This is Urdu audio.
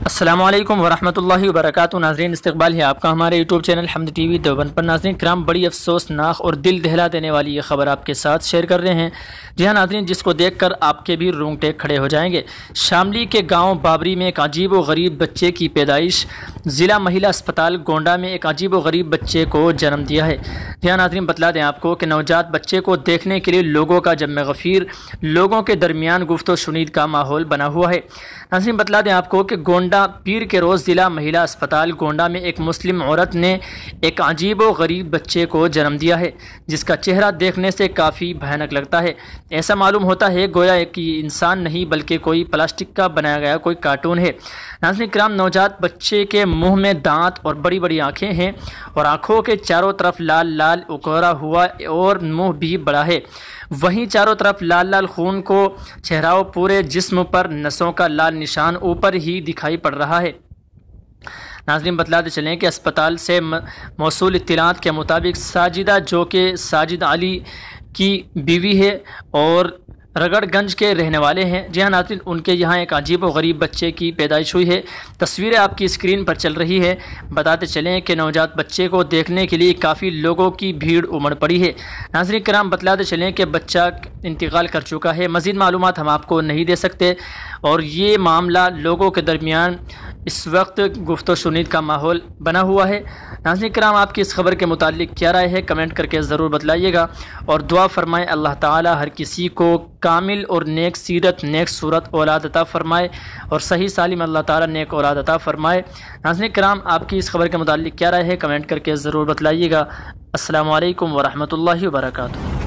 السلام علیکم ورحمۃ اللہ وبرکاتہ۔ ناظرین، استقبال ہے آپ کا ہمارے یوٹیوب چینل حمد ٹی وی دیوبند پر۔ ناظرین کرام، بڑی افسوسناک اور دل دہلا دینے والی یہ خبر آپ کے ساتھ شیئر کر رہے ہیں۔ جی ہاں ناظرین، جس کو دیکھ کر آپ کے بھی رونگٹے کھڑے ہو جائیں گے۔ شاملی کے گاؤں بابری میں ایک عجیب و غریب بچے کی پیدائش۔ ضلع مہیلا اسپتال گونڈہ میں ایک عجیب و غریب بچے کو جنم دیا ہے۔ جی ہاں ناظرین، بتلا دیں آپ کو کہ نوجات بچے کو دیکھنے کے لیے لوگوں کا جم غفیر، لوگوں کے درمیان گفت و شنید کا ماحول بنا ہوا ہے۔ ناظرین، بتلا دیں آپ کو کہ گونڈہ پیر کے روز ضلع مہیلا اسپتال گونڈہ میں ایک مسلم عورت نے ایک عجیب و غریب بچے کو جنم دیا ہے، جس کا چہرہ دیکھنے سے کافی بھیانک لگتا ہے۔ ایسا معلوم ہوتا ہے گویا ایک انسان نہیں بلکہ کوئی پلاسٹک کا بنایا گیا کوئی کارٹون ہے۔ ناظرین کرام، نوجات بچے کے منہ میں دانت اور بڑی بڑی آنکھیں ہیں اور آنکھوں کے چاروں طرف لال لال اکورا ہوا اور منہ بھی بڑا ہے۔ وہیں چاروں طرف لال لال خون کو چہراؤ، پورے جسم پر نسوں کا لال نشان اوپر ہی دکھائی پڑ رہا ہے۔ ناظرین، بتلاتے چلیں کہ اسپتال سے موصول اطلاعات کے مطابق ساجدہ، جو کہ ساجد علی کی بیوی ہے اور رگڑ گنج کے رہنے والے ہیں، جی ہاں ناظرین، ان کے یہاں ایک عجیب و غریب بچے کی پیدائش ہوئی ہے۔ تصویریں آپ کی اسکرین پر چل رہی ہے۔ بتاتے چلیں کہ نوجات بچے کو دیکھنے کے لیے کافی لوگوں کی بھیڑ امڑ پڑی ہے۔ ناظرین کرام، بتلاتے چلیں کہ بچہ انتقال کر چکا ہے۔ مزید معلومات ہم آپ کو نہیں دے سکتے اور یہ معاملہ لوگوں کے درمیان اس وقت گفت و شنید کا ماحول بنا ہوا ہے۔ ناظرین کرام، آپ کی اس خبر کے متعلق کیا رائے ہے کمنٹ کر کے ضرور بتلائیے گا، اور دعا فرمائیں اللہ تعالی ہر کسی کو کامل اور نیک سیرت، نیک صورت اولاد عطا فرمائے اور صحیح سالم اللہ تعالی نیک اولاد عطا فرمائے۔ ناظرین کرام، آپ کی اس خبر کے متعلق کیا رائے ہے کمنٹ کر کے ضرور بتلائیے گا۔ السلام علیکم ورحمۃ اللہ وبرکاتہ۔